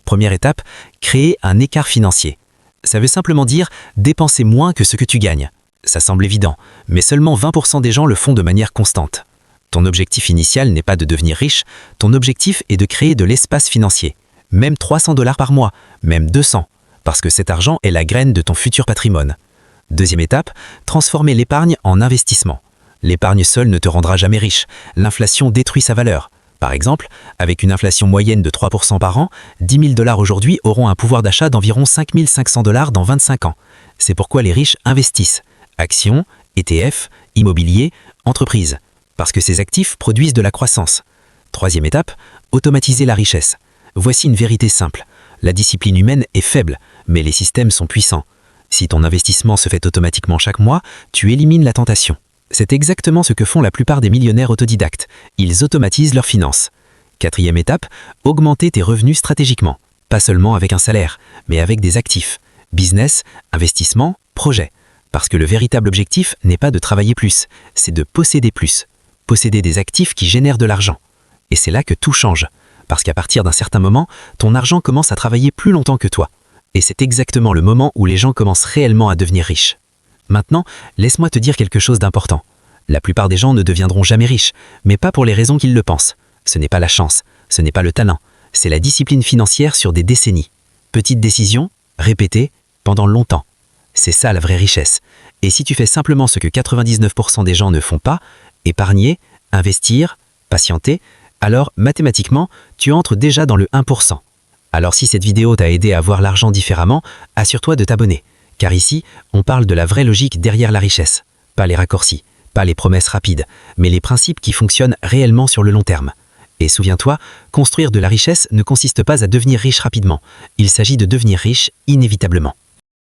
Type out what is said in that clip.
Première étape, créer un écart financier. Ça veut simplement dire dépenser moins que ce que tu gagnes. Ça semble évident, mais seulement 20% des gens le font de manière constante. Ton objectif initial n'est pas de devenir riche, ton objectif est de créer de l'espace financier. Même 300 $ par mois, même 200, parce que cet argent est la graine de ton futur patrimoine. Deuxième étape, transformer l'épargne en investissement. L'épargne seule ne te rendra jamais riche, l'inflation détruit sa valeur. Par exemple, avec une inflation moyenne de 3% par an, 10 000 $ aujourd'hui auront un pouvoir d'achat d'environ 5 500 $ dans 25 ans. C'est pourquoi les riches investissent. Actions, ETF, immobilier, entreprises. Parce que ces actifs produisent de la croissance. Troisième étape, automatiser la richesse. Voici une vérité simple. La discipline humaine est faible, mais les systèmes sont puissants. Si ton investissement se fait automatiquement chaque mois, tu élimines la tentation. C'est exactement ce que font la plupart des millionnaires autodidactes. Ils automatisent leurs finances. Quatrième étape, augmenter tes revenus stratégiquement. Pas seulement avec un salaire, mais avec des actifs. Business, investissement, projet. Parce que le véritable objectif n'est pas de travailler plus, c'est de posséder plus. Posséder des actifs qui génèrent de l'argent. Et c'est là que tout change. Parce qu'à partir d'un certain moment, ton argent commence à travailler plus longtemps que toi. Et c'est exactement le moment où les gens commencent réellement à devenir riches. Maintenant, laisse-moi te dire quelque chose d'important. La plupart des gens ne deviendront jamais riches, mais pas pour les raisons qu'ils le pensent. Ce n'est pas la chance, ce n'est pas le talent, c'est la discipline financière sur des décennies. Petites décisions, répétées, pendant longtemps. C'est ça la vraie richesse. Et si tu fais simplement ce que 99% des gens ne font pas, épargner, investir, patienter, alors mathématiquement, tu entres déjà dans le 1%. Alors si cette vidéo t'a aidé à voir l'argent différemment, assure-toi de t'abonner. Car ici, on parle de la vraie logique derrière la richesse. Pas les raccourcis, pas les promesses rapides, mais les principes qui fonctionnent réellement sur le long terme. Et souviens-toi, construire de la richesse ne consiste pas à devenir riche rapidement. Il s'agit de devenir riche inévitablement.